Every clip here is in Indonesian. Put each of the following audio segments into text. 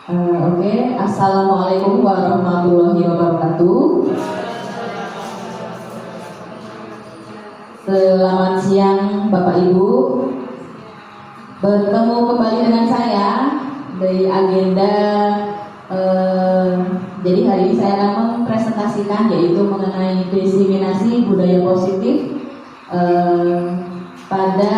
Oke. Assalamualaikum warahmatullahi wabarakatuh. Selamat siang Bapak Ibu. Bertemu kembali dengan saya dari agenda. Jadi hari ini saya akan mempresentasikan yaitu mengenai diseminasi budaya positif pada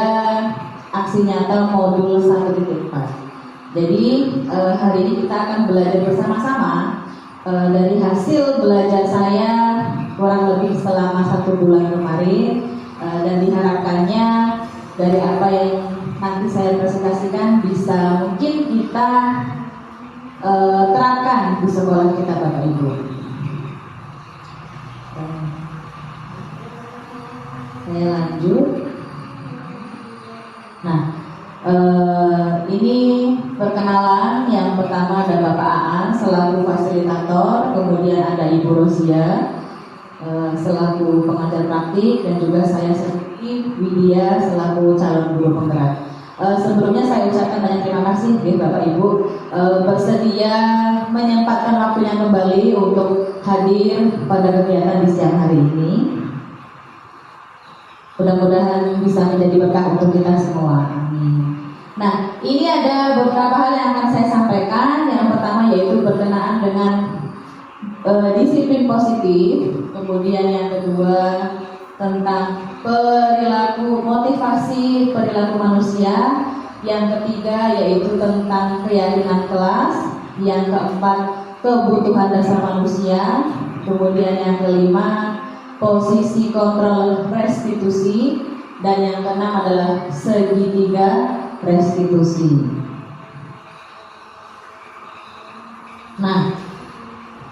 aksi nyata modul 1.4. Jadi hari ini kita akan belajar bersama-sama dari hasil belajar saya kurang lebih selama 1 bulan kemarin, dan diharapkannya dari apa yang nanti saya presentasikan bisa mungkin kita terapkan di sekolah kita Bapak Ibu. Saya lanjut. Nah, ini perkenalan. Yang pertama ada Bapak Aan selaku fasilitator, kemudian ada Ibu Rosia selaku pengajar praktik, dan juga saya sendiri Widya selaku calon guru penggerak. Sebelumnya saya ucapkan banyak terima kasih Bapak Ibu bersedia menyempatkan waktunya kembali untuk hadir pada kegiatan di siang hari ini. Mudah-mudahan bisa menjadi berkah untuk kita semua. Amin. Nah, ini ada beberapa hal yang akan saya sampaikan. Yang pertama yaitu berkenaan dengan disiplin positif. Kemudian yang kedua tentang perilaku, motivasi perilaku manusia. Yang ketiga yaitu tentang keyakinan kelas. Yang keempat kebutuhan dasar manusia. Kemudian yang kelima posisi kontrol restitusi. Dan yang keenam adalah segitiga restitusi. Nah,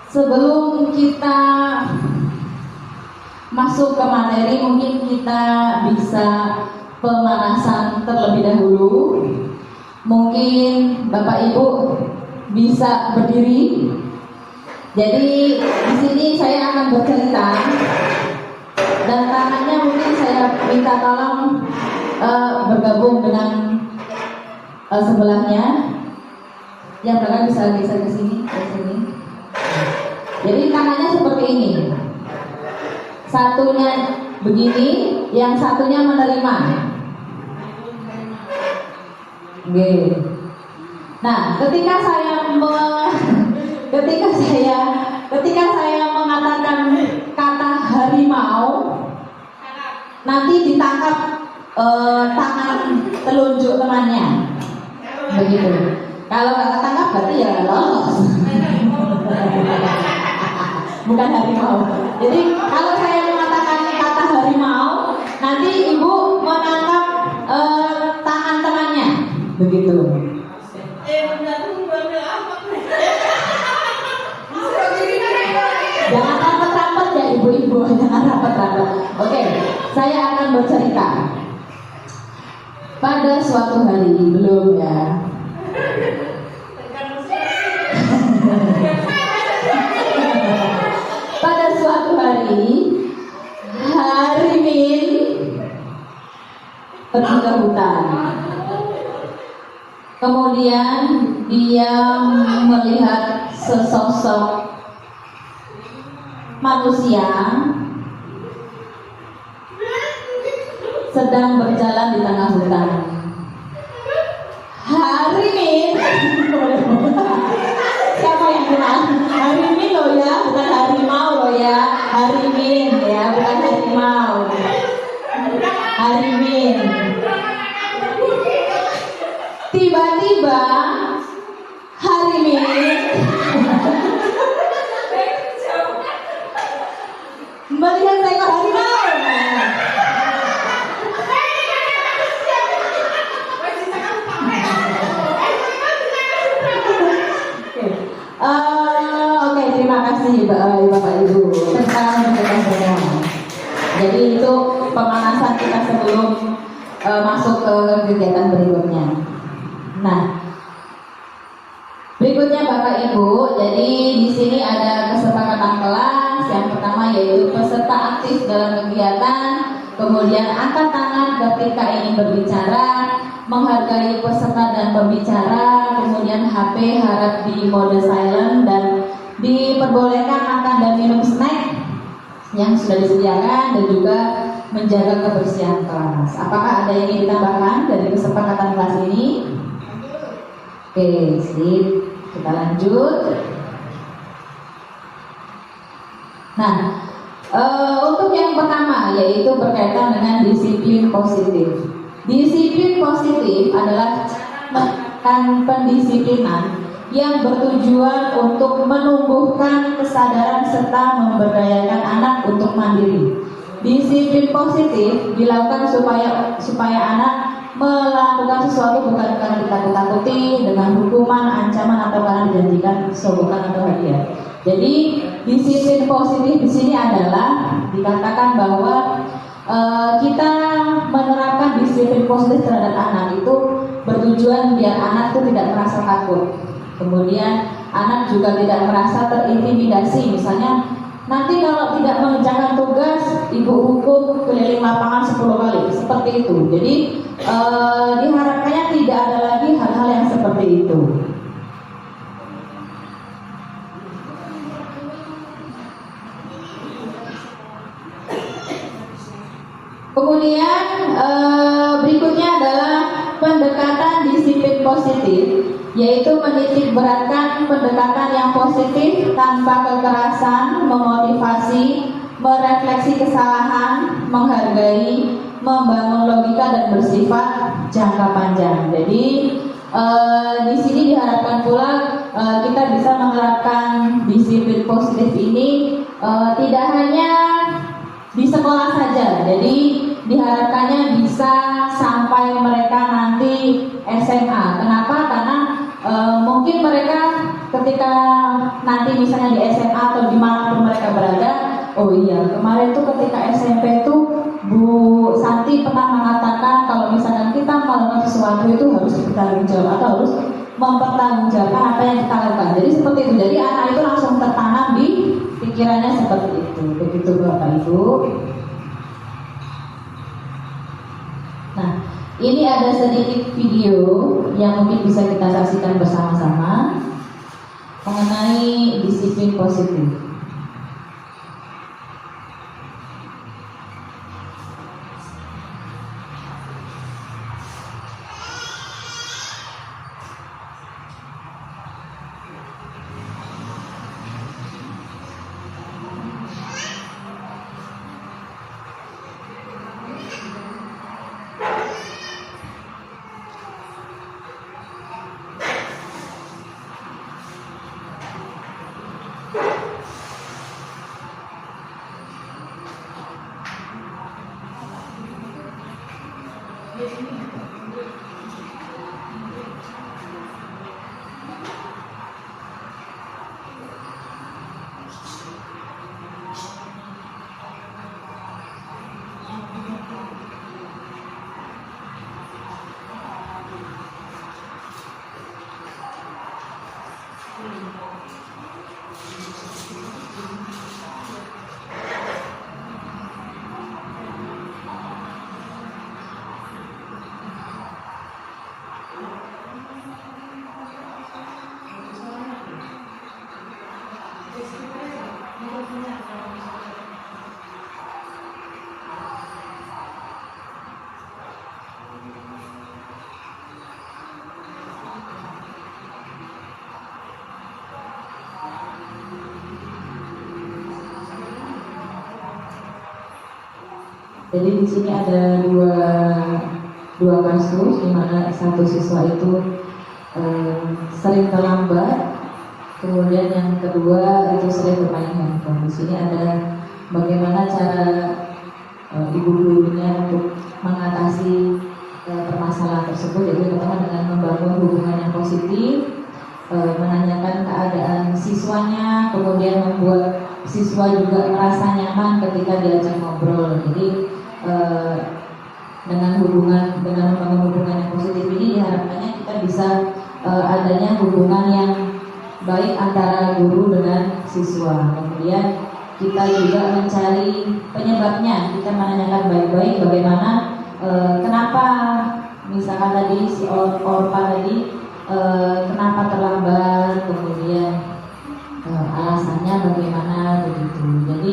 sebelum kita masuk ke materi, mungkin kita bisa pemanasan terlebih dahulu. Mungkin Bapak Ibu bisa berdiri. Jadi di sini saya akan bercerita, dan tangannya mungkin saya minta tolong bergabung dengan sebelahnya. Yang belakang bisa geser ke sini, ke sini. Jadi tangannya seperti ini. Satunya begini, yang satunya menerima. Oke. Nah, ketika saya mengatakan kata harimau, nanti ditangkap tangan telunjuk temannya. Begitu. Kalau nggak ketangkap berarti ya lolos. Bukan harimau. Jadi kalau saya mengatakan kata harimau, nanti ibu menangkap tangan temannya. Begitu. Jangan rapat-rapat ya ibu-ibu, jangan rapat-rapat. Oke, saya akan bercerita. Pada suatu hari, belum ya. Pada suatu hari, Harimin pergi ke hutan. Kemudian dia melihat sesosok manusia sedang berjalan di tengah hutan. Harimin, siapa yang bilang? Harimin loh ya, bukan harimau loh ya. Harimin ya, bukan harimau. Harimin. Tiba-tiba Harimin melihat seekor harimau. Oke, terima kasih Bapak Ibu. Jadi itu pemanasan kita sebelum masuk ke kegiatan berikutnya. Nah, berikutnya Bapak Ibu, jadi di sini ada kesepakatan kelas. Yang pertama yaitu peserta aktif dalam kegiatan, kemudian angkat tangan ketika ingin berbicara, menghargai peserta dan pembicara, kemudian HP harap di mode silent, dan diperbolehkan makan dan minum snack yang sudah disediakan, dan juga menjaga kebersihan kelas. Apakah ada yang ingin ditambahkan dari kesepakatan kelas ini? Oke, sip. Kita lanjut. Nah, untuk yang pertama yaitu berkaitan dengan disiplin positif. Disiplin positif adalah menerapkan pendisiplinan yang bertujuan untuk menumbuhkan kesadaran serta memberdayakan anak untuk mandiri. Disiplin positif dilakukan supaya anak melakukan sesuatu bukan karena ditakut-takuti dengan hukuman, ancaman, atau karena dijanjikan sogokan atau hadiah. Jadi disiplin positif di sini adalah dikatakan bahwa kita menerapkan disiplin positif terhadap anak itu bertujuan biar anak itu tidak merasa takut. Kemudian anak juga tidak merasa terintimidasi. Misalnya nanti kalau tidak mengerjakan tugas, ibu hukum keliling lapangan 10 kali, seperti itu. Jadi diharapkannya tidak ada lagi hal-hal yang seperti itu. Kemudian berikutnya adalah pendekatan disiplin positif, yaitu menitik beratkan pendekatan yang positif tanpa kekerasan, memotivasi, merefleksi kesalahan, menghargai, membangun logika, dan bersifat jangka panjang. Jadi di sini diharapkan pula kita bisa menerapkan disiplin positif ini tidak hanya di sekolah saja. Jadi diharapkannya bisa sampai mereka nanti SMA. Kenapa? Karena mungkin mereka ketika nanti misalnya di SMA atau dimanapun mereka berada, oh iya kemarin tuh ketika SMP tuh Bu Santi pernah mengatakan kalau misalnya kita melakukan sesuatu itu harus bertanggung jawab atau harus mempertanggungjawabkan apa yang kita lakukan. Jadi seperti itu. Jadi anak itu langsung tertanam di pikirannya seperti itu. Begitu Bapak Ibu. Nah, ini ada sedikit video yang mungkin bisa kita saksikan bersama-sama mengenai disiplin positif. Jadi di sini ada dua kasus di mana satu siswa itu sering terlambat, kemudian yang kedua itu sering bermain handphone. Di sini ada bagaimana cara ibu gurunya untuk mengatasi permasalahan tersebut, yaitu pertama dengan membangun hubungan yang positif, menanyakan keadaan siswanya, kemudian membuat siswa juga merasa nyaman ketika diajak ngobrol. Jadi dengan membangun hubungan yang positif ini diharapkannya kita bisa adanya hubungan yang baik antara guru dengan siswa. Kemudian kita juga mencari penyebabnya, kita menanyakan baik-baik bagaimana kenapa misalkan tadi si Orpa tadi kenapa terlambat, kemudian alasannya bagaimana begitu. Jadi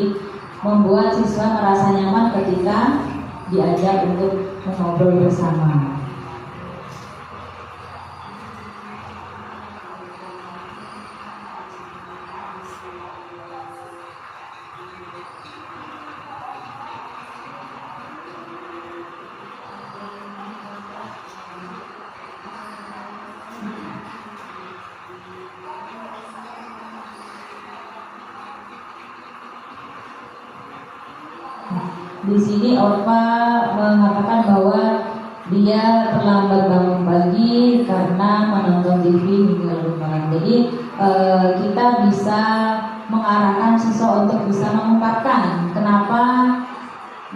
membuat siswa merasa nyaman ketika diajak untuk mengobrol bersama. Di sini Orpa mengatakan bahwa dia terlambat bangun pagi karena menonton TV hingga larut malam. Jadi kita bisa mengarahkan siswa untuk bisa mengungkapkan kenapa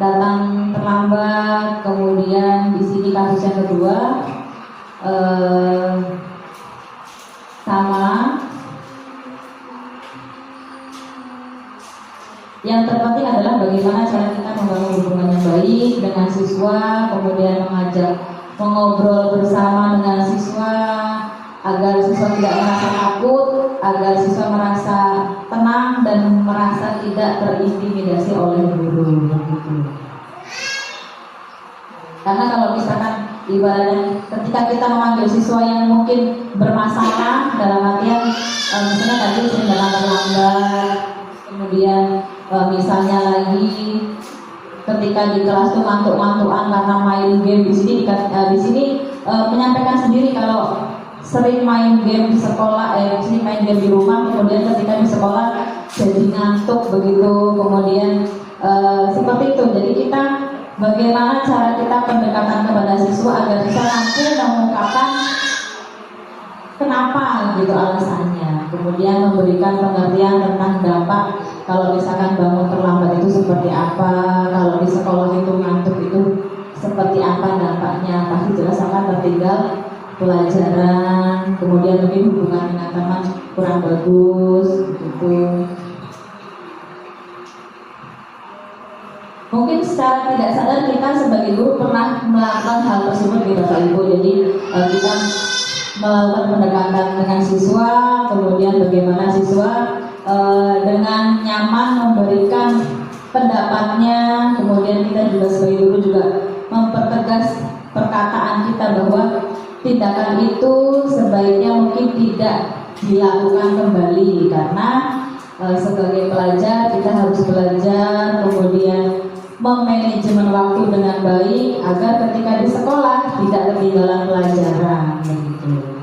datang terlambat. Kemudian di sini kasus yang kedua sama. Yang terpenting adalah bagaimana cara kita membangun hubungan yang baik dengan siswa, kemudian mengajak mengobrol bersama dengan siswa agar siswa tidak merasa takut, agar siswa merasa tenang dan merasa tidak terintimidasi oleh guru. Begitu. Karena kalau misalkan ibaratnya ketika kita memanggil siswa yang mungkin bermasalah dalam artian misalnya tadi sering datang terlambat, kemudian misalnya lagi ketika di kelas tuh ngantuk-ngantukan karena main game di sini menyampaikan sendiri kalau sering main game di sekolah, sering main game di rumah, kemudian ketika di sekolah jadi ngantuk begitu, kemudian seperti itu. Jadi kita bagaimana cara kita pendekatan kepada siswa agar bisa mampu mengungkapkan kenapa gitu alasannya, kemudian memberikan pengertian tentang dampak kalau misalkan bangun terlambat itu seperti apa, kalau di sekolah itu ngantuk itu seperti apa dampaknya, pasti jelas akan tertinggal pelajaran, kemudian mungkin hubungan dengan teman kurang bagus gitu. Mungkin secara tidak sadar kita sebagai guru pernah melakukan hal tersebut di Bapak Ibu. Jadi kita melakukan pendekatan dengan siswa, kemudian bagaimana siswa dengan nyaman memberikan pendapatnya, kemudian kita juga sebagai guru juga mempertegas perkataan kita bahwa tindakan itu sebaiknya mungkin tidak dilakukan kembali karena sebagai pelajar kita harus belajar, kemudian memanajemen waktu dengan baik agar ketika di sekolah tidak ketinggalan pelajaran begitu.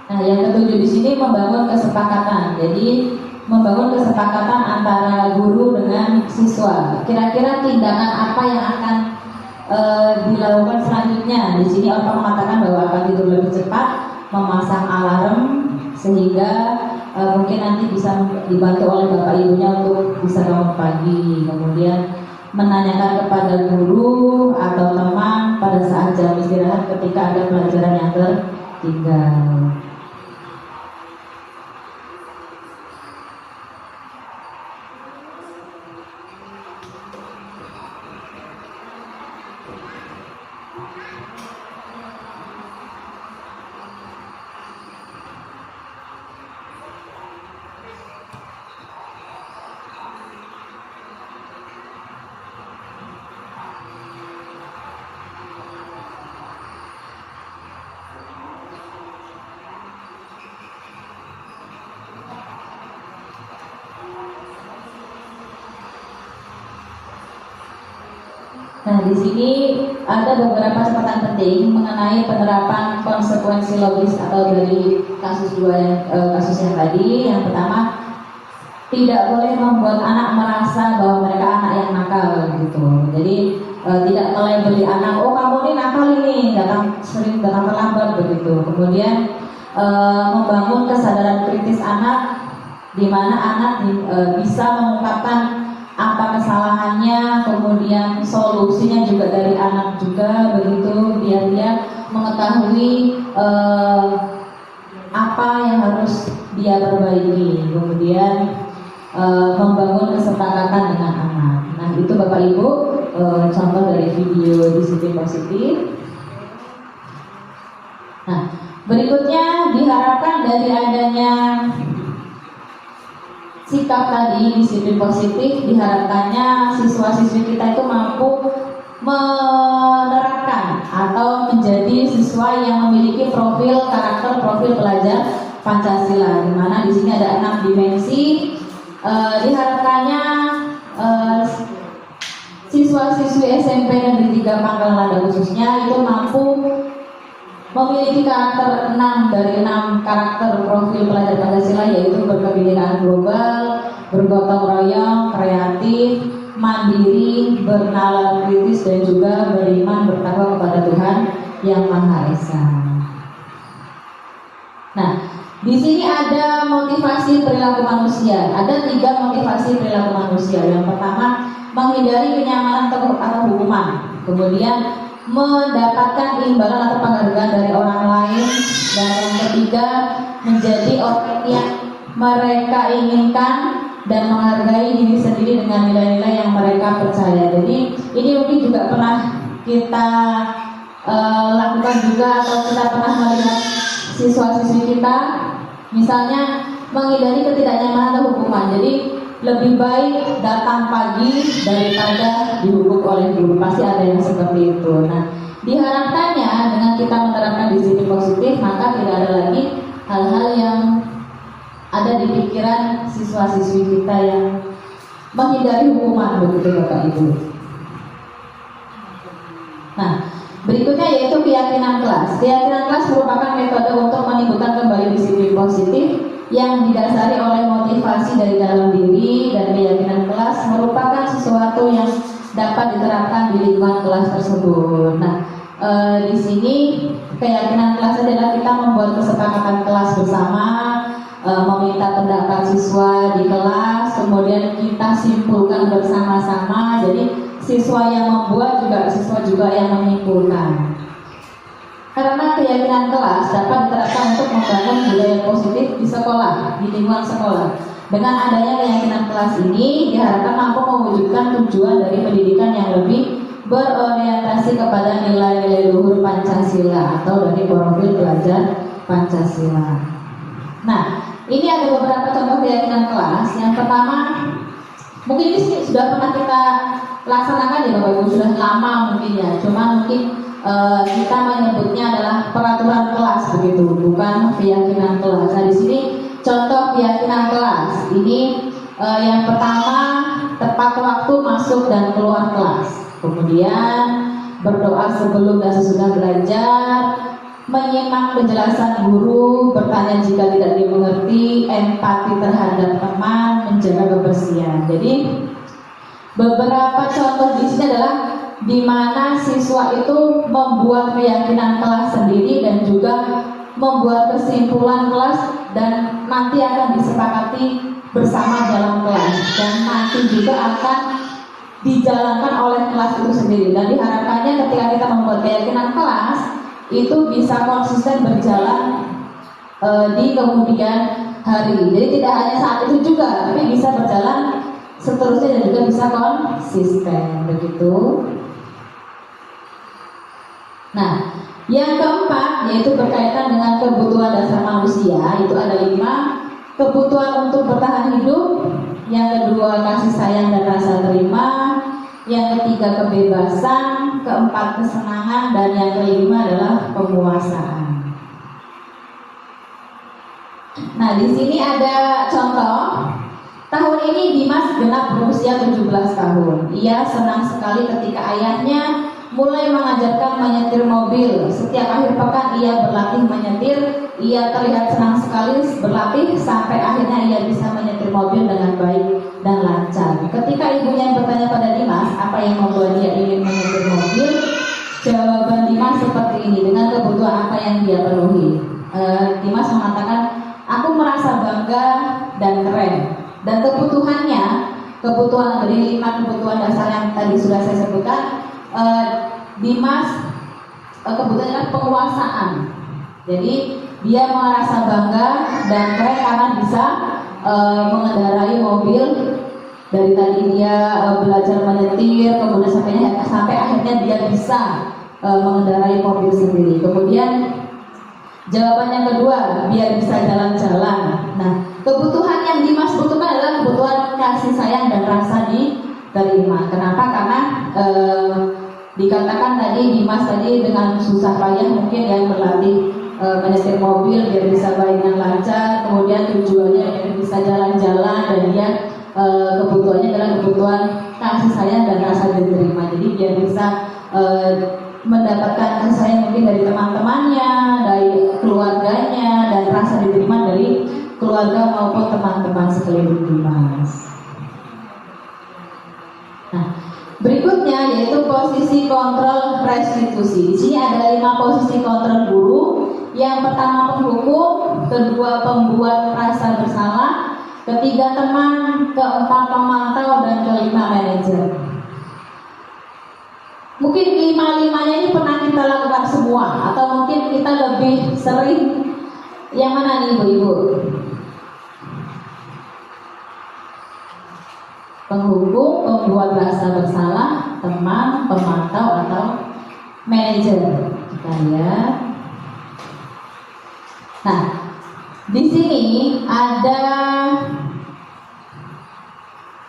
Nah, yang ketujuh di sini membangun kesepakatan. Jadi membangun kesepakatan antara guru dengan siswa. Kira-kira tindakan apa yang akan dilakukan selanjutnya? Di sini Orpa mengatakan bahwa akan tidur lebih cepat, memasang alarm sehingga mungkin nanti bisa dibantu oleh bapak ibunya untuk bisa bangun pagi. Kemudian menanyakan kepada guru atau teman pada saat jam istirahat ketika ada pelajaran yang tertinggal. Nah, di sini ada beberapa catatan penting mengenai penerapan konsekuensi logis atau dari kasus yang tadi. Yang pertama, tidak boleh membuat anak merasa bahwa mereka anak yang nakal gitu. Jadi tidak melabeli anak, oh kamu ini nakal ini, sering datang terlambat begitu. Kemudian membangun kesadaran kritis anak, di mana anak bisa mengungkapkan apa kesalahannya, kemudian solusinya juga dari anak juga begitu, biar dia mengetahui apa yang harus dia perbaiki. Kemudian membangun kesepakatan dengan anak. Nah, itu Bapak Ibu contoh dari video disiplin positif. Nah, berikutnya diharapkan dari adanya sikap tadi disiplin positif, diharapkannya siswa-siswi kita itu mampu menerapkan atau menjadi siswa yang memiliki profil pelajar Pancasila, di mana di sini ada 6 dimensi. Diharapkannya siswa-siswi SMP Negeri 3 Pangkalan Lada khususnya itu mampu memiliki karakter 6 dari 6 karakter profil pelajar Pancasila, yaitu berkebinekaan global, bergotong royong, kreatif, mandiri, bernalar kritis, dan juga beriman bertakwa kepada Tuhan Yang Maha Esa. Nah, di sini ada motivasi perilaku manusia. Ada 3 motivasi perilaku manusia. Yang pertama, menghindari kenyamanan atau hukuman. Kemudian, mendapatkan imbalan atau penghargaan dari orang lain. Dan yang ketiga, menjadi orang yang mereka inginkan dan menghargai diri sendiri dengan nilai-nilai yang mereka percaya. Jadi ini mungkin juga pernah kita lakukan juga, atau kita pernah melihat siswa-siswi kita, misalnya menghindari ketidaknyamanan atau hukuman. Jadi lebih baik datang pagi daripada dihukum oleh guru. Pasti ada yang seperti itu. Nah, diharapkannya dengan kita menerapkan disiplin positif, maka tidak ada lagi hal-hal yang ada di pikiran siswa-siswi kita yang menghindari hukuman, begitu Bapak Ibu. Nah, berikutnya yaitu keyakinan kelas. Keyakinan kelas merupakan metode untuk menimbulkan kembali disiplin positif yang didasari oleh motivasi dari dalam diri, dan keyakinan kelas merupakan sesuatu yang dapat diterapkan di lingkungan kelas tersebut. Nah, di sini keyakinan kelas adalah kita membuat kesepakatan kelas bersama, meminta pendapat siswa di kelas, kemudian kita simpulkan bersama-sama. Jadi siswa yang membuat juga siswa juga yang menyimpulkan. Karena keyakinan kelas dapat diterapkan untuk membangun budaya positif di sekolah, di lingkungan sekolah. Dengan adanya keyakinan kelas ini diharapkan mampu mewujudkan tujuan dari pendidikan yang lebih berorientasi kepada nilai-nilai luhur Pancasila atau dari profil pelajar Pancasila. Nah, ini ada beberapa contoh keyakinan kelas. Yang pertama, mungkin ini sudah pernah kita laksanakan ya Bapak Ibu, sudah lama mungkin ya. Cuma mungkin kita menyebutnya adalah peraturan kelas begitu, bukan keyakinan kelas. Nah, di sini contoh keyakinan kelas. Ini yang pertama, tepat waktu masuk dan keluar kelas. Kemudian berdoa sebelum dan sesudah belajar, menyimak penjelasan guru, bertanya jika tidak dimengerti, empati terhadap teman, menjaga kebersihan. Jadi beberapa contoh di sini adalah di mana siswa itu membuat keyakinan kelas sendiri dan juga membuat kesimpulan kelas, dan nanti akan disepakati bersama dalam kelas, dan nanti juga akan dijalankan oleh kelas itu sendiri. Dan diharapkannya ketika kita membuat keyakinan kelas itu bisa konsisten berjalan di kemudian hari. Jadi tidak hanya saat itu juga, tapi bisa berjalan seterusnya dan juga bisa konsisten begitu. Nah, yang keempat yaitu berkaitan dengan kebutuhan dasar manusia. Itu ada 5. Kebutuhan untuk bertahan hidup, yang kedua kasih sayang dan rasa terima, yang ketiga kebebasan, keempat kesenangan, dan yang kelima adalah penguasaan. Nah, di sini ada contoh. Tahun ini Dimas genap berusia 17 tahun. Ia senang sekali ketika ayahnya mulai mengajarkan menyetir mobil. Setiap akhir pekan ia berlatih menyetir. Ia terlihat senang sekali berlatih sampai akhirnya ia bisa menyetir mobil dengan baik dan lancar. Ketika ibunya bertanya pada Dimas apa yang membuat dia ingin menyetir mobil, jawaban Dimas seperti ini dengan kebutuhan apa yang dia penuhi. Dimas mengatakan, aku merasa bangga dan keren. Dan kebutuhan dari 5 kebutuhan dasar yang tadi sudah saya sebutkan, Dimas kebutuhannya penguasaan. Jadi dia merasa bangga dan keren karena bisa mengendarai mobil. Dari tadi dia belajar menyetir, kemudian sampai akhirnya dia bisa mengendarai mobil sendiri. Kemudian jawaban yang kedua, biar bisa jalan-jalan. Nah, kebutuhan yang Dimas butuhkan adalah kebutuhan kasih sayang dan rasa diterima. Kenapa? Karena dikatakan tadi Dimas tadi dengan susah payah mungkin yang berlatih menyetir mobil biar bisa baik dan lancar. Kemudian tujuannya biar bisa jalan-jalan, dan dia kebutuhannya adalah kebutuhan kasih sayang dan rasa diterima. Jadi biar bisa mendapatkan kasih sayang mungkin dari teman-temannya, dari keluarganya, dan rasa diterima dari keluarga maupun teman-teman sekeliling Dimas. Nah, berikutnya yaitu posisi kontrol restitusi. Di sini ada 5 posisi kontrol guru. Yang pertama penghukum, kedua pembuat rasa bersalah, ketiga teman, keempat pemantau, dan kelima manajer. Mungkin 5-5-nya ini pernah kita lakukan semua, atau mungkin kita lebih sering yang mana nih ibu-ibu? Penghukum, pembuat rasa bersalah, teman, pemantau, atau manajer. Kita lihat. Nah, di sini ada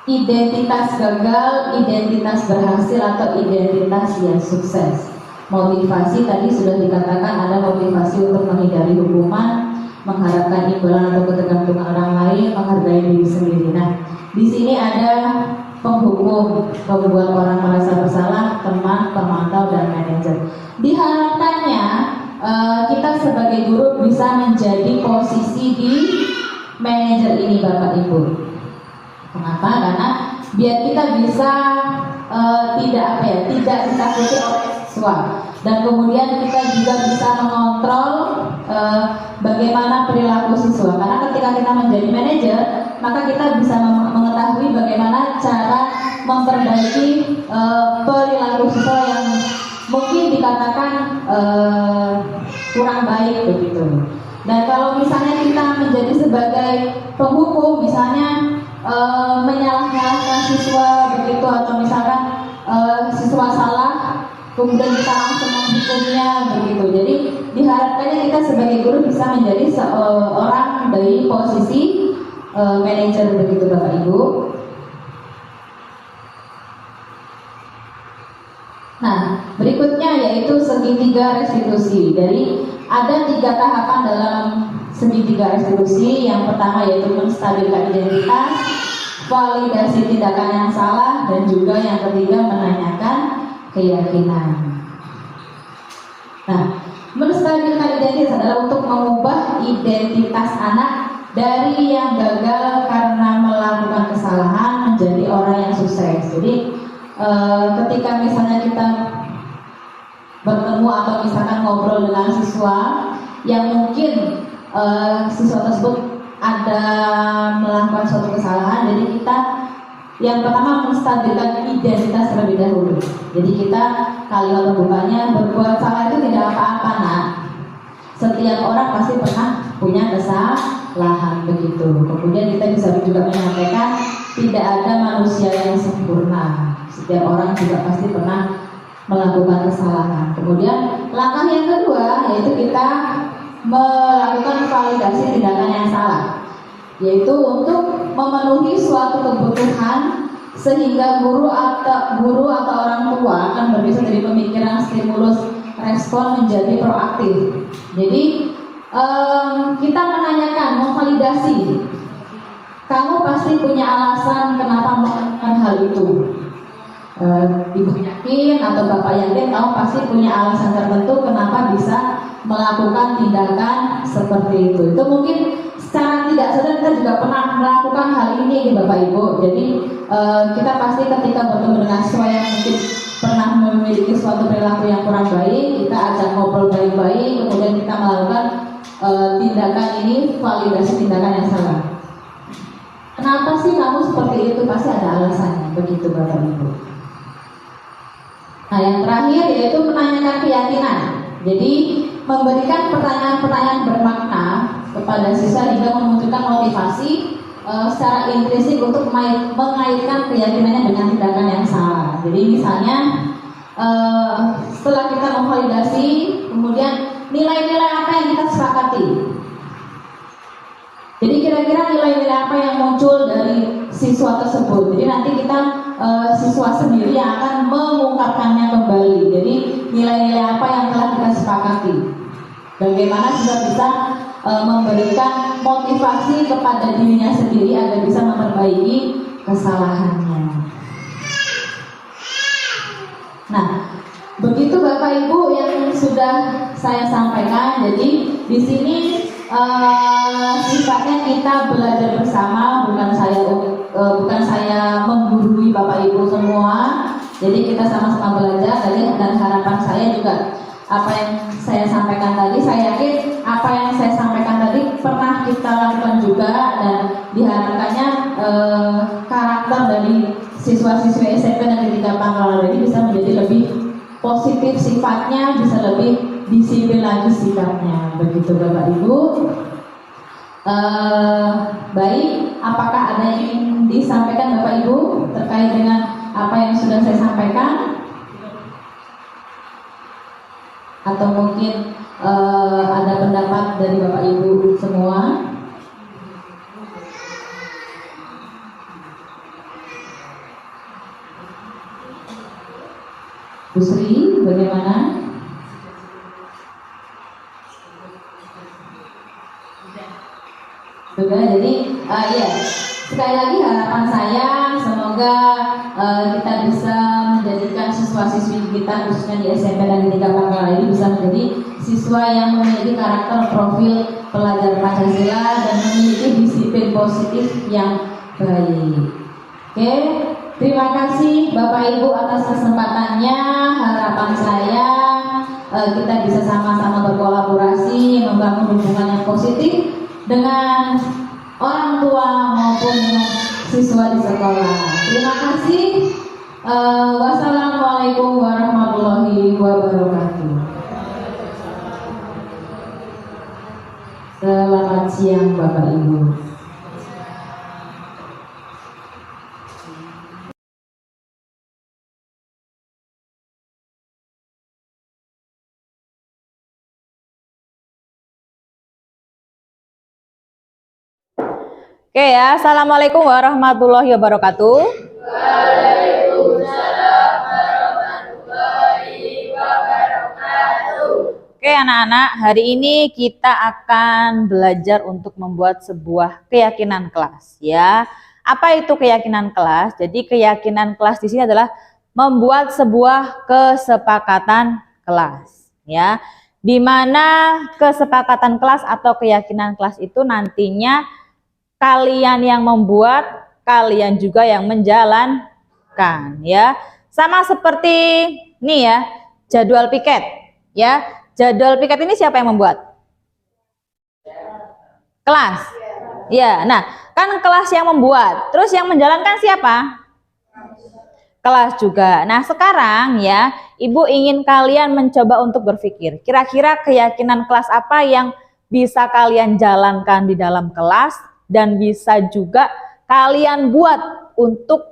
identitas gagal, identitas berhasil, atau identitas yang sukses. Motivasi tadi sudah dikatakan ada motivasi untuk menghindari hukuman, mengharapkan imbalan atau ketergantungan orang lain, menghargai diri sendiri. Nah, di sini ada penghukum, pembuat orang merasa bersalah, teman, pemantau, dan manajer. Diharapkannya kita sebagai guru bisa menjadi posisi di manajer ini, Bapak Ibu. Kenapa? Karena biar kita bisa tidak ditakuti oleh siswa, dan kemudian kita juga bisa mengontrol bagaimana perilaku siswa. Karena ketika kita menjadi manajer, maka kita bisa mengetahui bagaimana cara memperbaiki perilaku siswa yang mungkin dikatakan kurang baik begitu. Dan kalau misalnya kita menjadi sebagai penghukum, misalnya menyalah-nyalahkan siswa begitu, atau misalkan siswa salah, kemudian kita langsung menghukumnya begitu. Jadi diharapkannya kita sebagai guru bisa menjadi seorang dari posisi manajer begitu, Bapak Ibu. Nah, berikutnya yaitu segitiga restitusi. Dari ada 3 tahapan dalam segitiga restitusi. Yang pertama yaitu menstabilkan identitas, validasi tindakan yang salah, dan juga yang ketiga menanyakan keyakinan. Nah, menstabilkan identitas adalah untuk mengubah identitas anak dari yang gagal karena melakukan kesalahan menjadi orang yang sukses. Jadi ketika misalnya kita bertemu atau misalkan ngobrol dengan siswa yang mungkin siswa tersebut ada melakukan suatu kesalahan, jadi kita yang pertama menstabilkan identitas terlebih dahulu. Jadi kita kalimat pembukanya, berbuat salah itu tidak apa-apa, nak. Setiap orang pasti pernah punya kesalahan begitu. Kemudian kita bisa juga menyampaikan tidak ada manusia yang sempurna. Setiap orang juga pasti pernah melakukan kesalahan. Kemudian langkah yang kedua yaitu kita melakukan validasi tindakan yang salah, yaitu untuk memenuhi suatu kebutuhan sehingga guru atau orang tua akan bergeser dari pemikiran stimulus respon menjadi proaktif. Jadi kita menanyakan, memvalidasi. Kamu pasti punya alasan kenapa melakukan hal itu. Ibu yakin atau bapak yakin kamu pasti punya alasan tertentu kenapa bisa melakukan tindakan seperti itu. Itu mungkin secara tidak sadar kita juga pernah melakukan hal ini, Bapak Ibu. Jadi kita pasti ketika bertemu dengan siswa yang mungkin pernah memiliki suatu perilaku yang kurang tindakan ini validasi tindakan yang salah. Kenapa sih kamu seperti itu? Pasti ada alasannya, begitu Bapak Ibu. Nah, yang terakhir yaitu menanyakan keyakinan. Jadi memberikan pertanyaan-pertanyaan bermakna kepada siswa hingga memunculkan motivasi secara intrinsik untuk mengaitkan keyakinannya dengan tindakan yang salah. Jadi misalnya setelah kita memvalidasi, kemudian nilai-nilai apa yang kita sepakati. Jadi kira-kira nilai-nilai apa yang muncul dari siswa tersebut. Jadi nanti kita siswa sendiri yang akan mengungkapkannya kembali. Jadi nilai-nilai apa yang telah kita sepakati. Bagaimana siswa bisa memberikan motivasi kepada dirinya sendiri agar bisa memperbaiki kesalahannya. Nah, begitu Bapak Ibu yang sudah saya sampaikan. Jadi di sini sifatnya kita belajar bersama, bukan saya menggurui Bapak Ibu semua. Jadi kita sama-sama belajar. Dan harapan saya juga apa yang saya sampaikan tadi, saya yakin apa yang saya sampaikan tadi pernah kita lakukan juga, dan diharapkannya karakter dari siswa-siswi SMP dan Ketika Pangkalan ini bisa menjadi lebih positif sifatnya, bisa lebih disiplin lagi sikapnya. Begitu Bapak Ibu. Baik, apakah ada yang ingin disampaikan Bapak Ibu terkait dengan apa yang sudah saya sampaikan? Atau mungkin ada pendapat dari Bapak Ibu semua? Bu Sri, bagaimana? Sudah, jadi ya, sekali lagi harapan saya semoga kita bisa menjadikan siswa-siswi kita khususnya di SMP dan Ketika Pangkalan ini bisa menjadi siswa yang memiliki karakter profil pelajar Pancasila dan memiliki disiplin positif yang baik. Oke, terima kasih Bapak Ibu atas kesempatannya. Harapan saya kita bisa sama-sama berkolaborasi membangun hubungan yang positif dengan orang tua maupun dengan siswa di sekolah. Terima kasih. Wassalamualaikum warahmatullahi wabarakatuh. Selamat siang Bapak Ibu. Oke ya, Assalamualaikum warahmatullahi wabarakatuh. Waalaikumsalam warahmatullahi wabarakatuh. Oke anak-anak, hari ini kita akan belajar untuk membuat sebuah keyakinan kelas ya. Apa itu keyakinan kelas? Jadi keyakinan kelas di sini adalah membuat sebuah kesepakatan kelas ya. Di mana kesepakatan kelas atau keyakinan kelas itu nantinya kalian yang membuat, kalian juga yang menjalankan ya. Sama seperti ini ya, jadwal piket ya. Jadwal piket ini siapa yang membuat? Kelas. Ya, nah, kan kelas yang membuat. Terus yang menjalankan siapa? Kelas juga. Nah, sekarang ya, Ibu ingin kalian mencoba untuk berpikir, kira-kira keyakinan kelas apa yang bisa kalian jalankan di dalam kelas dan bisa juga kalian buat untuk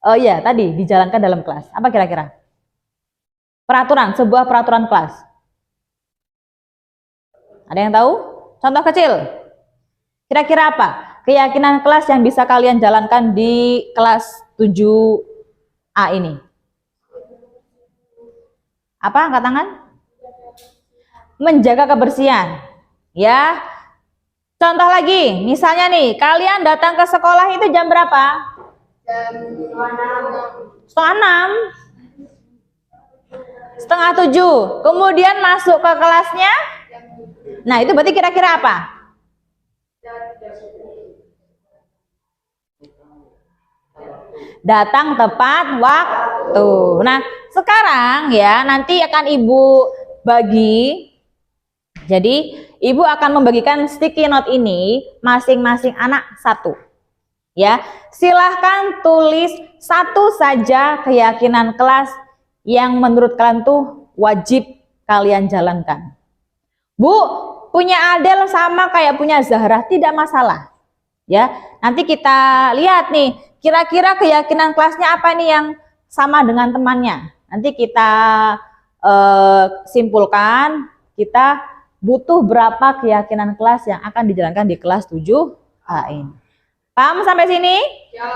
ya tadi dijalankan dalam kelas. Apa kira-kira? Peraturan, sebuah peraturan kelas. Ada yang tahu? Contoh kecil. Kira-kira apa? Keyakinan kelas yang bisa kalian jalankan di kelas 7A ini. Apa? Angkat tangan. Menjaga kebersihan. Ya. Contoh lagi, misalnya nih, kalian datang ke sekolah itu jam berapa? Jam 6. Setengah 6. Setengah 7. Kemudian masuk ke kelasnya. Nah, itu berarti kira-kira apa? Datang tepat waktu. Nah, sekarang ya, nanti akan Ibu bagi Jadi, Ibu akan membagikan sticky note ini masing-masing anak satu. Ya, silahkan tulis satu saja keyakinan kelas yang menurut kalian tuh wajib kalian jalankan. Bu, punya Adel sama kayak punya Zahra, tidak masalah. Ya, nanti kita lihat nih, kira-kira keyakinan kelasnya apa nih yang sama dengan temannya. Nanti kita simpulkan, kita butuh berapa keyakinan kelas yang akan dijalankan di kelas 7A ini. Paham sampai sini? Ya.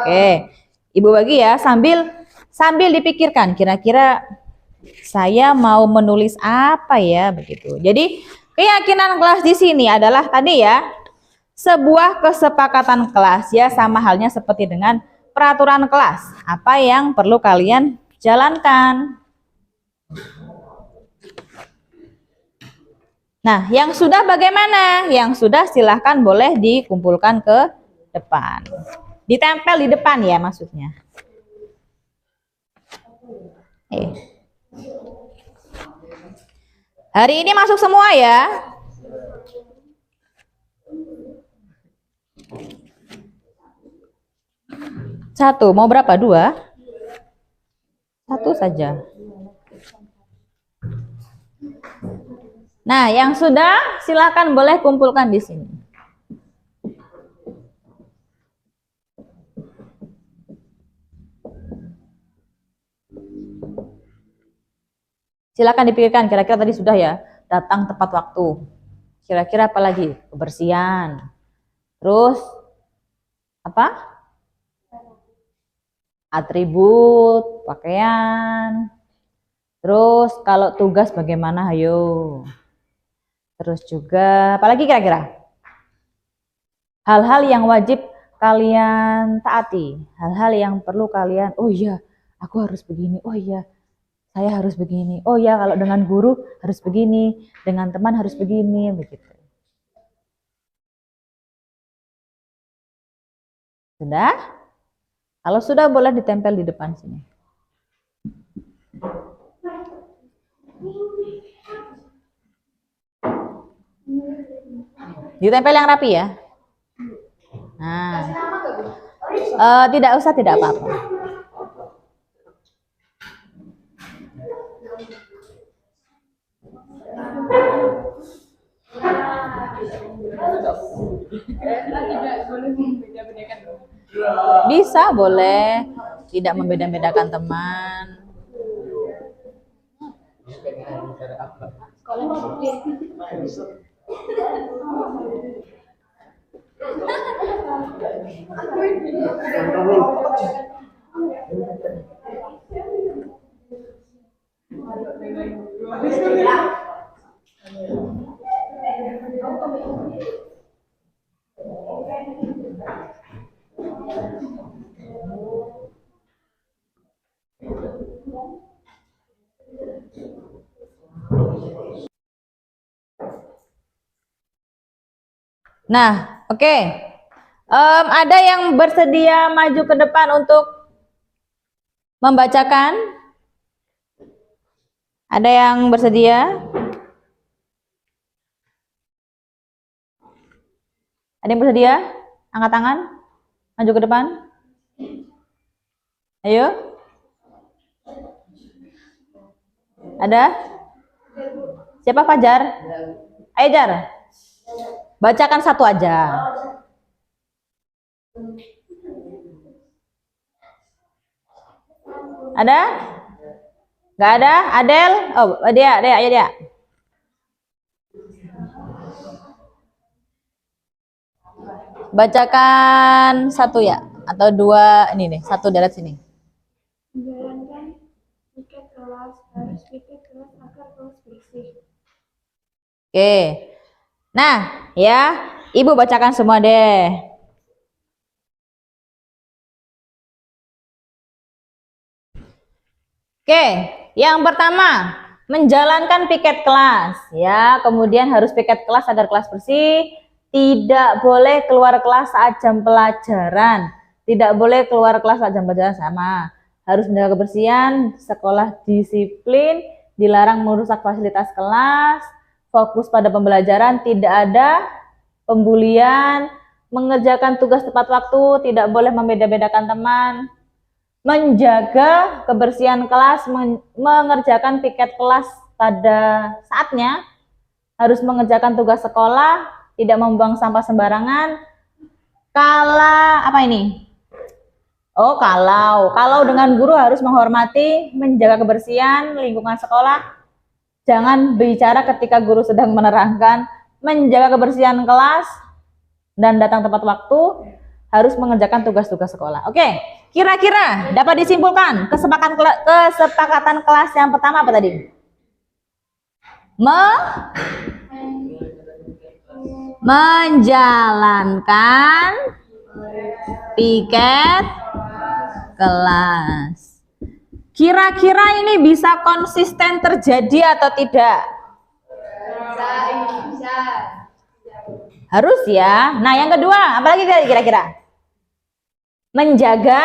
Oke, Ibu bagi ya sambil dipikirkan kira-kira saya mau menulis apa ya begitu. Jadi keyakinan kelas di sini adalah tadi ya sebuah kesepakatan kelas ya, sama halnya seperti dengan peraturan kelas. Apa yang perlu kalian jalankan? Nah, yang sudah bagaimana? Yang sudah silahkan boleh dikumpulkan ke depan. Ditempel di depan ya maksudnya. Hari ini masuk semua ya. Satu, mau berapa? Dua? Satu saja. Nah, yang sudah silakan boleh kumpulkan di sini. Silakan dipikirkan kira-kira tadi sudah ya, datang tepat waktu. Kira-kira apa lagi? Kebersihan. Terus apa? Atribut, pakaian. Terus kalau tugas bagaimana? Ayo. Terus juga apalagi kira-kira? Hal-hal yang wajib kalian taati, hal-hal yang perlu kalian, oh iya, aku harus begini, oh iya, saya harus begini, oh iya, kalau dengan guru harus begini, dengan teman harus begini, begitu. Sudah? Kalau sudah boleh ditempel di depan sini. Ditempel yang rapi ya. Nah, tidak usah, tidak apa-apa. Bisa, boleh. Tidak membeda-bedakan teman. Nah, oke. Ada yang bersedia maju ke depan untuk membacakan? Ada yang bersedia? Ada yang bersedia? Angkat tangan. Maju ke depan. Ayo. Ada? Siapa Fajar? Ayo Jar. Bacakan satu aja. Ada? Gak ada? Adel? Oh, dia, ayo dia. Bacakan satu ya, atau dua ini nih, satu dari sini. Menjalankan piket kelas, harus piket kelas agar kelas bersih. Oke. Nah, ya, Ibu bacakan semua deh. Oke, yang pertama, menjalankan piket kelas. Ya, kemudian harus piket kelas agar kelas bersih. Tidak boleh keluar kelas saat jam pelajaran. Tidak boleh keluar kelas saat jam pelajaran sama. Harus menjaga kebersihan, sekolah disiplin, dilarang merusak fasilitas kelas, fokus pada pembelajaran, tidak ada pembulian, mengerjakan tugas tepat waktu, tidak boleh membeda-bedakan teman, menjaga kebersihan kelas, mengerjakan piket kelas pada saatnya, harus mengerjakan tugas sekolah, tidak membuang sampah sembarangan. Apa ini? Oh, kalau dengan guru harus menghormati, menjaga kebersihan lingkungan sekolah. Jangan bicara ketika guru sedang menerangkan, menjaga kebersihan kelas dan datang tepat waktu, harus mengerjakan tugas-tugas sekolah. Oke, kira-kira dapat disimpulkan kesepakatan kelas yang pertama apa tadi? Menjalankan piket kelas. Kira-kira ini bisa konsisten terjadi atau tidak? Bisa. Harus ya. Nah, yang kedua, apalagi kira-kira? Menjaga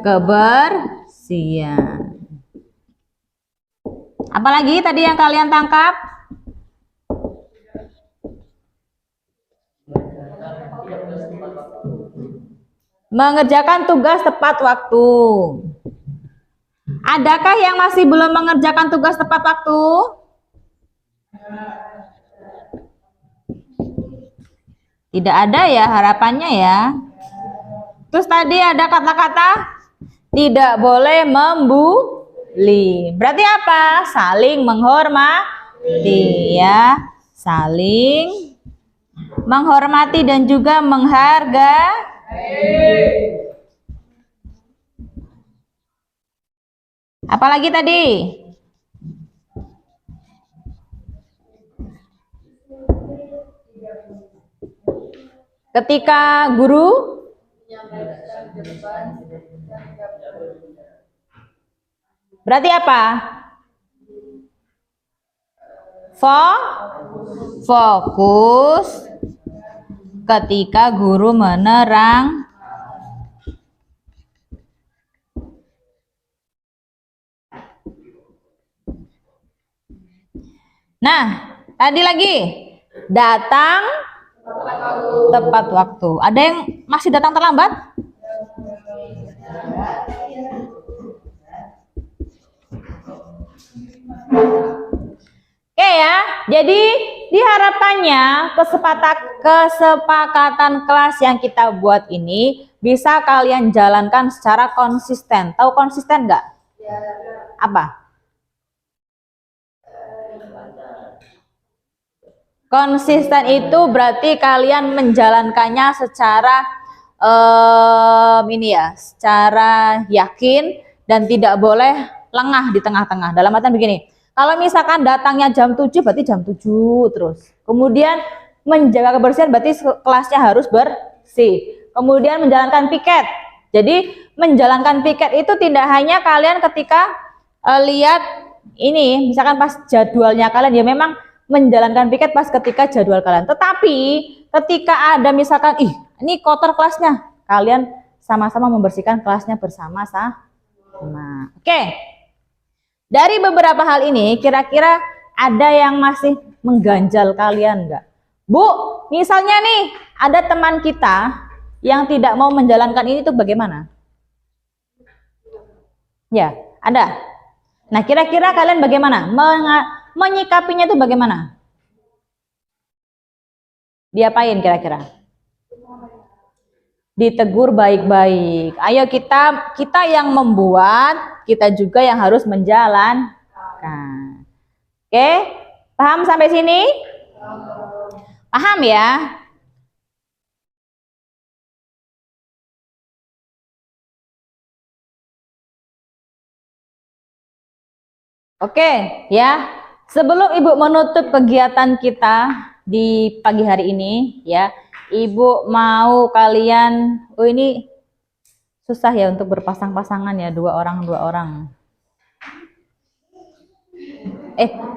kebersihan. Apalagi tadi yang kalian tangkap? Mengerjakan tugas tepat waktu. Adakah yang masih belum mengerjakan tugas tepat waktu? Tidak ada ya harapannya ya. Terus tadi ada kata-kata tidak boleh membuli. Berarti apa? Saling menghormati ya. Saling menghormati dan juga menghargai. Apalagi tadi? Ketika guru berarti apa? Fokus ketika guru menerang. Nah, tadi lagi datang tepat waktu. Ada yang masih datang terlambat? Oke ya, jadi diharapkannya kesepakatan kelas yang kita buat ini bisa kalian jalankan secara konsisten. Tahu konsisten nggak? Apa? Konsisten itu berarti kalian menjalankannya secara secara yakin dan tidak boleh lengah di tengah-tengah. Dalam artian begini, kalau misalkan datangnya jam 7 berarti jam 7 terus. Kemudian menjaga kebersihan berarti kelasnya harus bersih. Kemudian menjalankan piket. Jadi menjalankan piket itu tidak hanya kalian ketika lihat ini, misalkan pas jadwalnya kalian ya memang menjalankan piket pas ketika jadwal kalian. Tetapi ketika ada misalkan, ini kotor kelasnya, kalian sama-sama membersihkan kelasnya bersama-sama. Oke. Dari beberapa hal ini, kira-kira ada yang masih mengganjal kalian nggak? Bu, misalnya nih, ada teman kita yang tidak mau menjalankan ini tuh bagaimana? Ya, ada. Nah, kira-kira kalian bagaimana? Menyikapinya itu bagaimana? Diapain kira-kira? Ditegur baik-baik. Ayo kita yang membuat, kita juga yang harus menjalankan. Oke, paham sampai sini? Paham ya? Oke, ya. Sebelum Ibu menutup kegiatan kita di pagi hari ini, ya, Ibu mau kalian, ini susah ya untuk berpasang-pasangan ya, dua orang.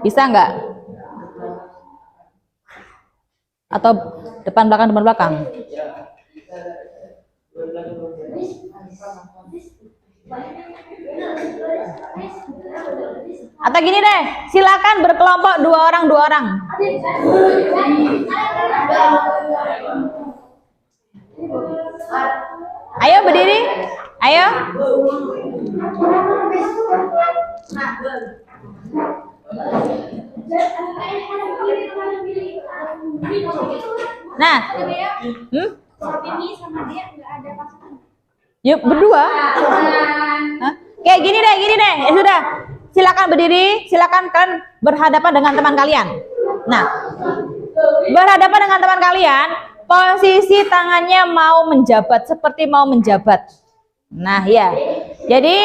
Bisa nggak? Atau depan belakang? Atau gini deh, silakan berkelompok 2 orang 2 orang. Ayo berdiri, ayo. Nah, yuk berdua. Hah? Kayak gini deh, ya sudah. Silakan berdiri, silakan kalian berhadapan dengan teman kalian. Nah, berhadapan dengan teman kalian, posisi tangannya mau menjabat, seperti mau menjabat. Nah, ya. Jadi,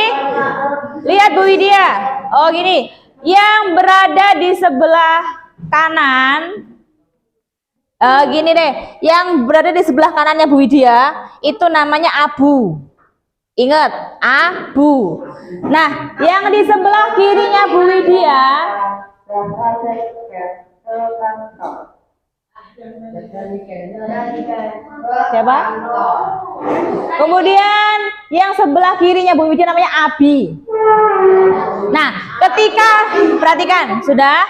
lihat Bu Widya. Oh, gini. Yang berada di sebelah kanan, gini deh. Yang berada di sebelah kanannya Bu Widya, itu namanya abu. Ingat, abu. Nah, yang di sebelah kirinya Bu Widya, siapa? Kemudian yang sebelah kirinya Bu Widya namanya abi. Nah, ketika perhatikan, sudah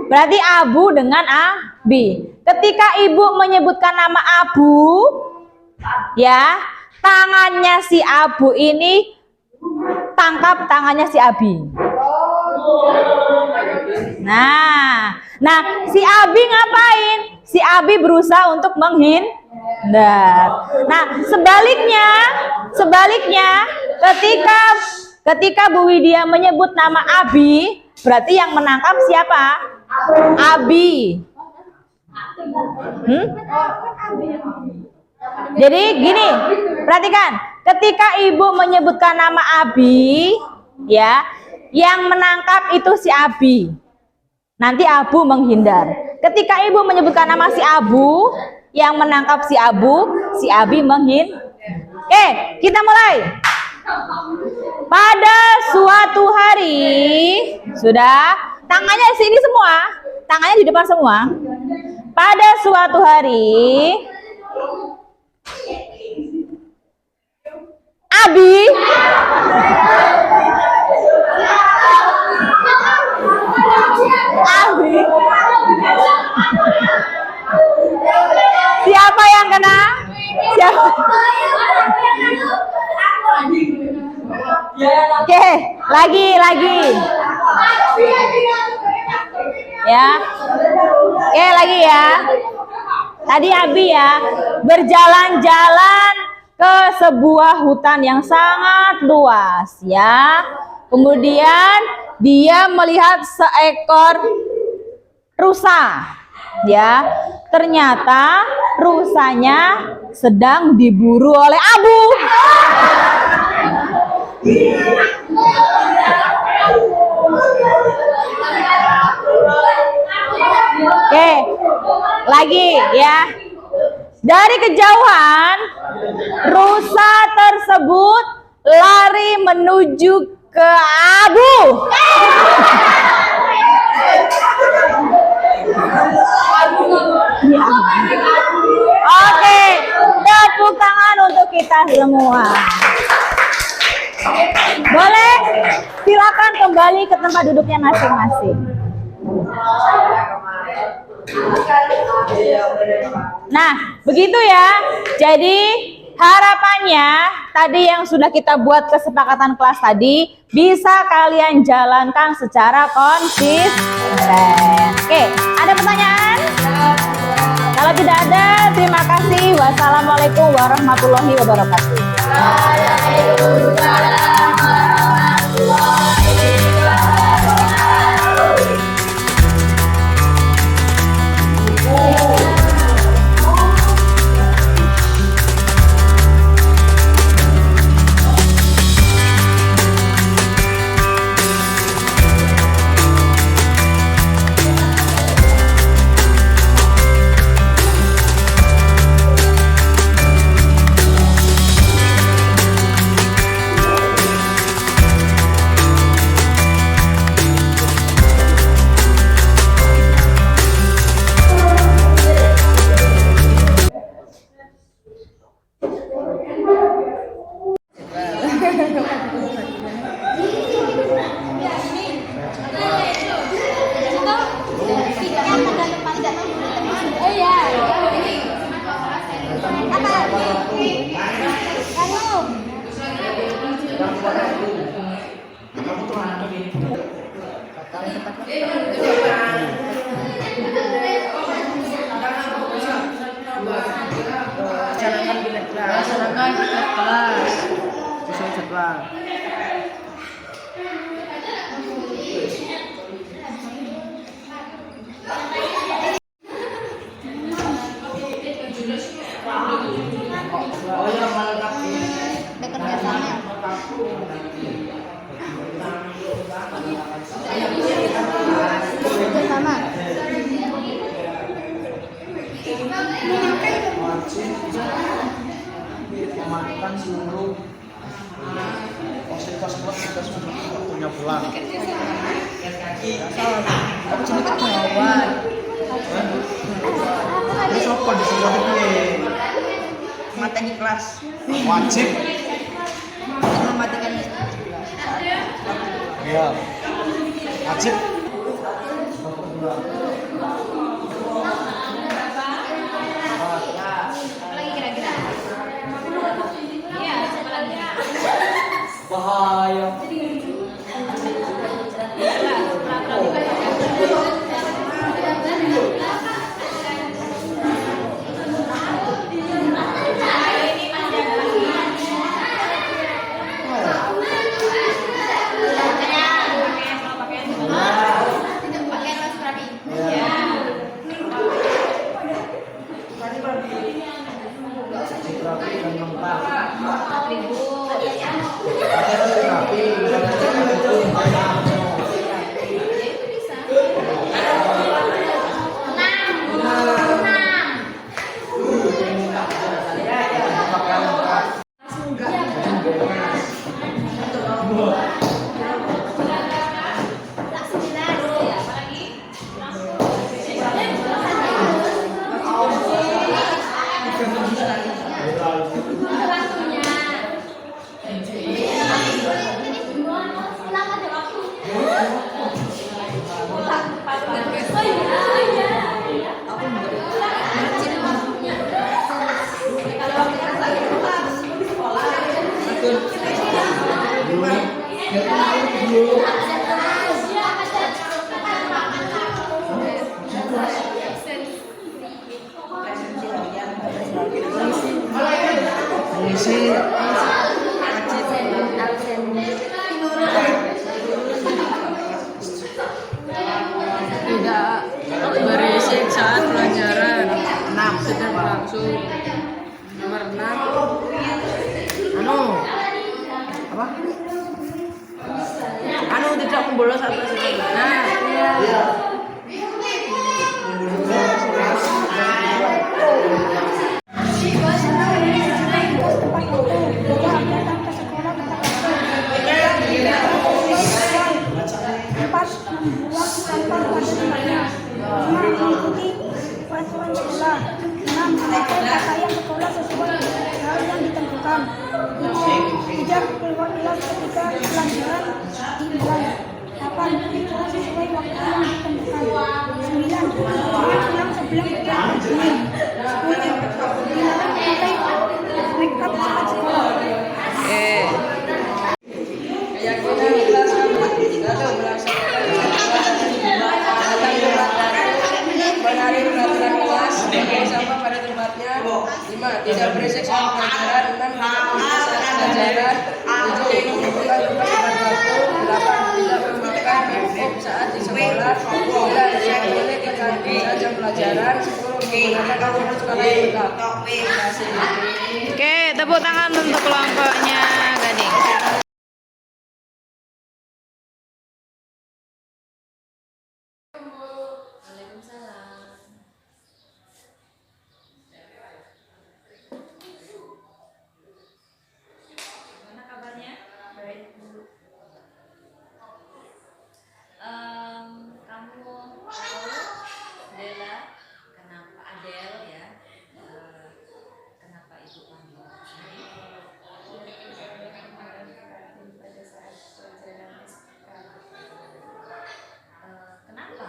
berarti abu dengan abi. Ketika ibu menyebutkan nama abu, ya, tangannya si abu ini tangkap tangannya si abi. Nah, si abi ngapain? Si abi berusaha untuk menghindar. Nah, sebaliknya, ketika Bu Widya menyebut nama abi, berarti yang menangkap siapa? Abi. Jadi gini, perhatikan, ketika ibu menyebutkan nama abi, ya, yang menangkap itu si abi. Nanti abu menghindar. Ketika ibu menyebutkan nama si abu, yang menangkap si abu, si abi menghindar. Oke, kita mulai. Pada suatu hari, sudah, tangannya di sini semua, tangannya di depan semua. Pada suatu hari, abi siapa yang kena? Siapa? Oke, lagi. Ya. Oke, lagi ya. Tadi abi ya, berjalan-jalan ke sebuah hutan yang sangat luas ya. Kemudian dia melihat seekor rusa. Ya, ternyata rusanya sedang diburu oleh abu. Oke, lagi ya. Dari kejauhan, rusa tersebut lari menuju ke abu. Oke, tepuk tangan untuk kita semua. Boleh, silakan kembali ke tempat duduknya masing-masing. Nah, begitu ya. Jadi harapannya tadi yang sudah kita buat kesepakatan kelas tadi bisa kalian jalankan secara konsisten. Oke, ada pertanyaan? Kalau tidak ada, terima kasih. Wassalamualaikum warahmatullahi wabarakatuh. Laksanakan bilet kelas. Sesuai jadwal. Memakan seluruh fasilitas tersebut kita sudah waktunya pulang. Aku cuma tak melawan. Ini sopan di sekolah ini. Materi kelas. Wajib. Mematikan kelas. Ya. Wajib. Bahaya. Rapi dan lengkap. Tidak berisik saat pelajaran 6 sedang berlangsung. Nomor 6 tidak membolos saat pelajaran. Mengikuti peraturan sekolah. 6. Melakukan pakaian sekolah sesuai hal yang ditentukan. 7. Tidak keluar kelas ketika pelajaran dimulai. 8. Bicara sesuai waktu yang ditentukan. 9. Pulang sebelum jam 10. 10. Dilarang memakai makeup saat sekolah. Keyakinan kelas dalam menarik peraturan kelas, membuang sampah pada tempatnya. 5. Tidak berisik saat pelajaran. 6. Tidak berisik saat pelajaran. 7. Tidak mengumpulkan tugas tepat waktu. 8. Tidak memakai makeup saat di sekolah. 9. Tidak boleh ke kantin saat jam pelajaran. 10. Menggunakan alat sekolah yang lengkap. Terima kasih. Oke, tepuk tangan untuk kelompoknya Gading. Gimana kabarnya? Baik, Bu. Kamu tahu Dela, kenapa Adel ya? Kenapa Ibu panggil sini? Pada saat pelajaran SPK. Kenapa?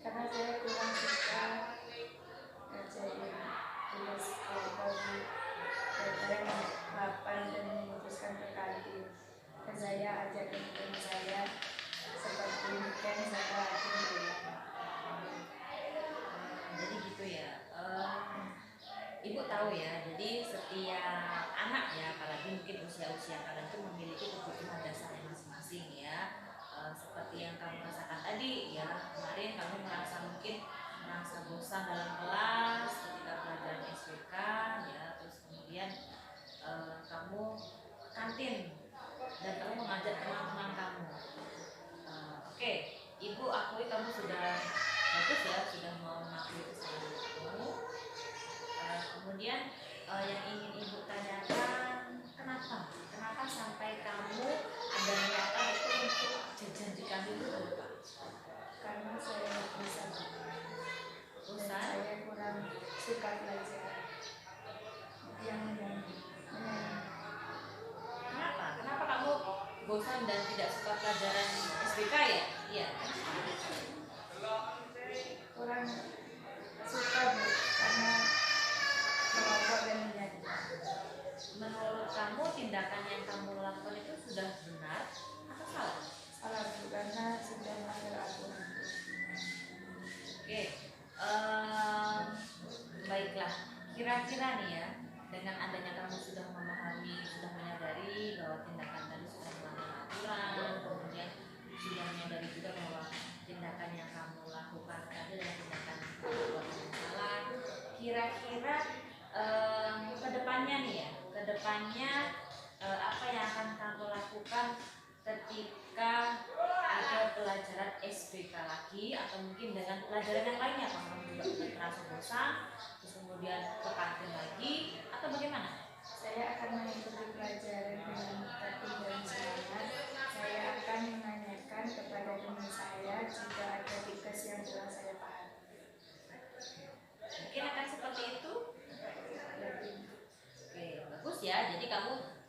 Karena saya kurang suka ngajarin tulis pagi daripada hafal dan memutuskan ke kantin. Dan saya ajarin teman saya setiap kalian itu memiliki kebutuhan dasarnya masing-masing ya. Seperti yang kamu rasakan tadi ya, kemarin kamu merasa bosan dalam kelas ketika pelajaran SPK ya, terus kemudian kamu kantin dan kamu mengajak teman-teman kamu. Oke, ibu akui kamu sudah bagus ya, sudah mau mengakui kesalahan kamu. Kemudian yang ingin ibu tanyakan, kenapa sampai kamu ada niatan itu untuk jajan di kantin itu kenapa? Karena saya bosan dan Bosan? saya kurang suka belajar yang menyanyi. Kenapa kamu bosan dan tidak suka pelajaran SBK ya? Iya. Kurang suka Bu, karena merokok dan menyanyi. Menurut kamu tindakan yang kamu lakukan itu sudah benar atau salah? Salah Bu, karena sudah melanggar aturan. Oke, baiklah. Kira-kira nih ya, dengan adanya kamu sudah memahami, sudah menyadari bahwa tindakan tadi sudah melanggar aturan, kemudian sudah menyadari juga bahwa tindakan yang kamu lakukan tadi adalah tindakan yang salah. Kira-kira kedepannya nih ya, kedepannya apa yang akan kamu lakukan ketika ada pelajaran SBK lagi atau mungkin dengan pelajaran yang lainnya, kamu juga merasa bosan terus kemudian ke kantin lagi atau bagaimana? Saya akan mengikuti pelajaran dengan hati dan semangat. Saya akan menanyakan kepada teman saya jika ada tugas yang belum saya pahami. Mungkin akan seperti itu. Oke, bagus ya. Jadi kamu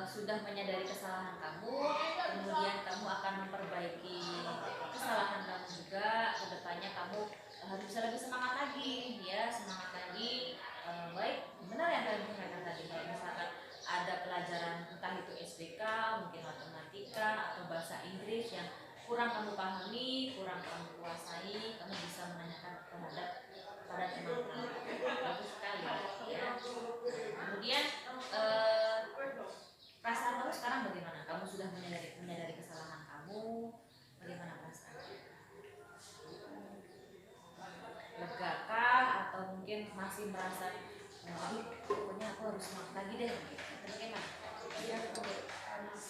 sudah menyadari kesalahan kamu, kemudian kamu akan memperbaiki kesalahan kamu juga. Kedepannya kamu harus bisa lebih semangat lagi, ya semangat lagi. Baik, benar yang kalian sampaikan tadi. Kalau misalkan ada pelajaran entah itu SPK, mungkin matematika atau bahasa Inggris yang kurang kamu pahami, kurang kamu kuasai, kamu bisa menanyakan pada teman kamu. Bagus sekali ya. Kemudian perasaan kamu sekarang bagaimana? Kamu sudah menyadari kesalahan kamu, bagaimana perasaan? Legakah atau mungkin masih merasa pokoknya aku harus semangat lagi deh? Bagaimana? Ya, Bu, harus.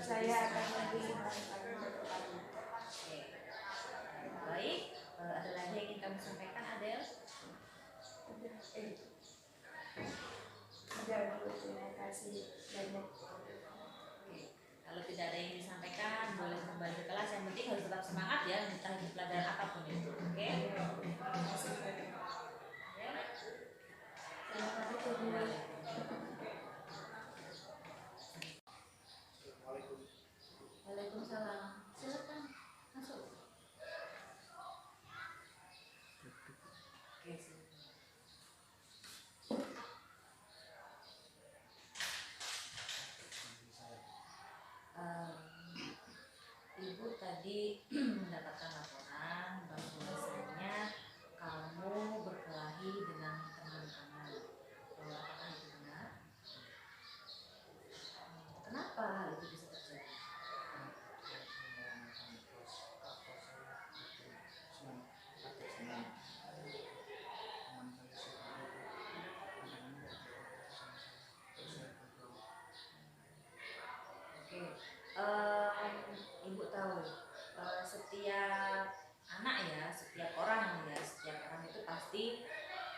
Saya akan lebih semangat lagi. Oke. Baik, ada lagi yang ingin kamu sampaikan, Adel? Udah Bu, terima kasih banyak. Oke. Kalau tidak ada yang ingin disampaikan, boleh kembali ke kelas. Yang penting harus tetap semangat ya, entah di pelajaran apapun itu. Oke? Terima kasih banyak. Selamat tidur. Waalaikumsalam. Silakan masuk. Oke, silakan. Ibu tadi mendapatkan laporan bahwasanya kamu berkelahi dengan teman kamu. Apakah itu benar? Kenapa hal itu bisa terjadi? Oke, Ibu tahu setiap anak ya, setiap orang itu pasti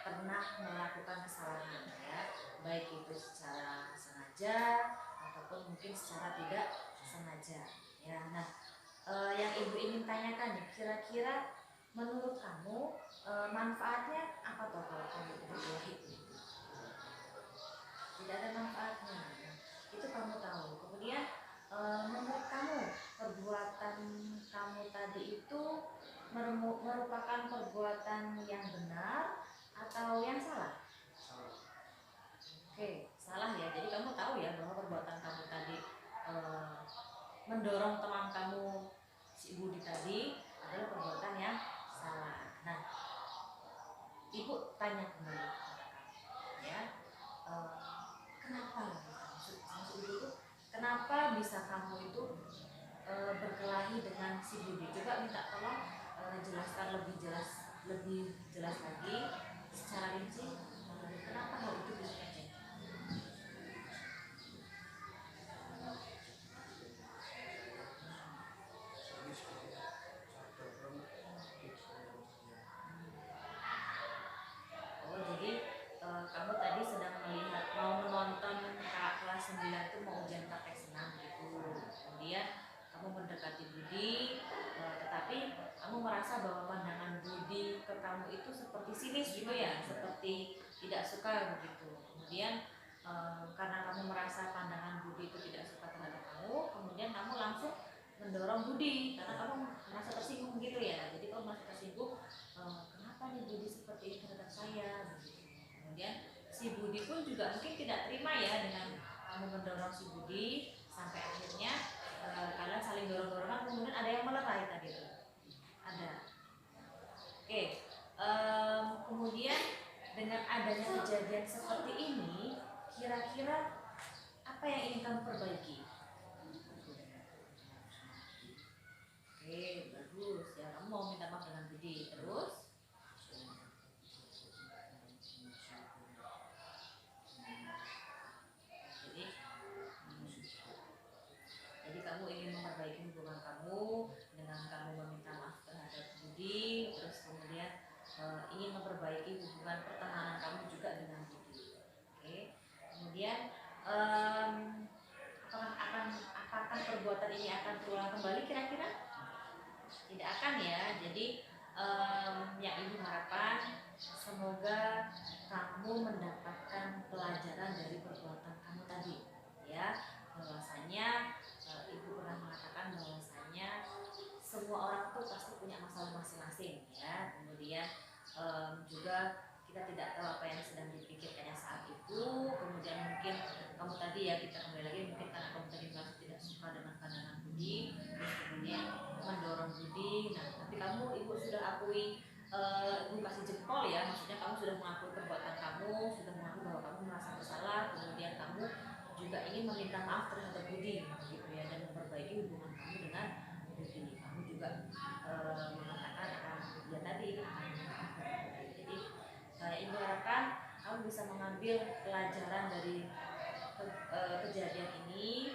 pernah melakukan kesalahan ya, baik itu secara sengaja ataupun mungkin secara tidak sengaja. Ya, nah yang Ibu ingin tanyakan nih, kira-kira menurut kamu manfaatnya apa toh kalau kamu berkelahi? Tidak ada manfaatnya. Itu kamu tahu. Kemudian menurut kamu perbuatan kamu tadi itu merupakan perbuatan yang benar atau yang salah? Oke, salah ya. Jadi kamu tahu ya bahwa perbuatan kamu tadi mendorong teman kamu si Budi tadi adalah perbuatan yang salah. Nah, Ibu tanya kembali kepada kamu, ya, kenapa bisa kamu itu berkelahi dengan si Budi? Coba minta tolong jelaskan lebih jelas lagi secara rinci kenapa hal itu bisa terjadi. Oh, jadi kamu tadi sedang melihat mau menonton kelas 9 itu mau ujian praktek senam gitu. Kemudian kamu mendekati Budi, tetapi kamu merasa bahwa pandangan Budi ke kamu itu seperti sinis gitu ya, seperti tidak suka begitu. Kemudian karena kamu merasa pandangan Budi itu tidak suka terhadap kamu, kemudian kamu langsung mendorong Budi karena kamu merasa tersinggung gitu ya. Jadi kamu merasa tersinggung, kenapa nih Budi seperti ini terhadap saya begitu. Kemudian si Budi pun juga mungkin tidak terima ya dengan kamu mendorong si Budi, sampai akhirnya kalian saling dorong-dorongan, kemudian ada yang melerai tadi tuh. Ada. Oke. Kemudian dengan adanya kejadian seperti ini, kira-kira apa yang ingin kamu perbaiki? Oke, bagus ya. Kamu mau minta maaf dengan Budi. Terus? Jadi kamu ingin memperbaiki hubungan kamu dengan kamu meminta maaf terhadap Budi, terus kemudian ingin memperbaiki hubungan pertemanan kamu juga dengan Budi. Oke. Kemudian apakah perbuatan ini akan terulang kembali kira-kira? Tidak akan ya. Jadi yang ibu harapkan semoga kamu mendapatkan pelajaran dari perbuatan kamu tadi ya, bahwasanya ibu pernah mengatakan bahwasanya semua orang tuh pasti punya masalah masing-masing ya. Kemudian juga kita tidak tahu apa yang sedang dipikirkannya saat itu. Kemudian mungkin kamu tadi ya, kita kembali lagi, mungkin karena kamu tadi merasa tidak suka dengan pandangan Budi, terus kemudian mendorong Budi. Nah, tapi kamu ibu sudah akui, ibu kasih jempol ya, maksudnya kamu sudah mengakui perbuatan kamu, sudah mengakui bahwa kamu merasa bersalah, kemudian kamu juga ingin meminta maaf terhadap Budi gitu ya, dan memperbaiki hubungan kamu dengan Budi. Kamu juga mengatakan akan ya tadi akan minta maaf terhadap Budi. Jadi ibu harapkan kamu bisa mengambil pelajaran dari kejadian ini,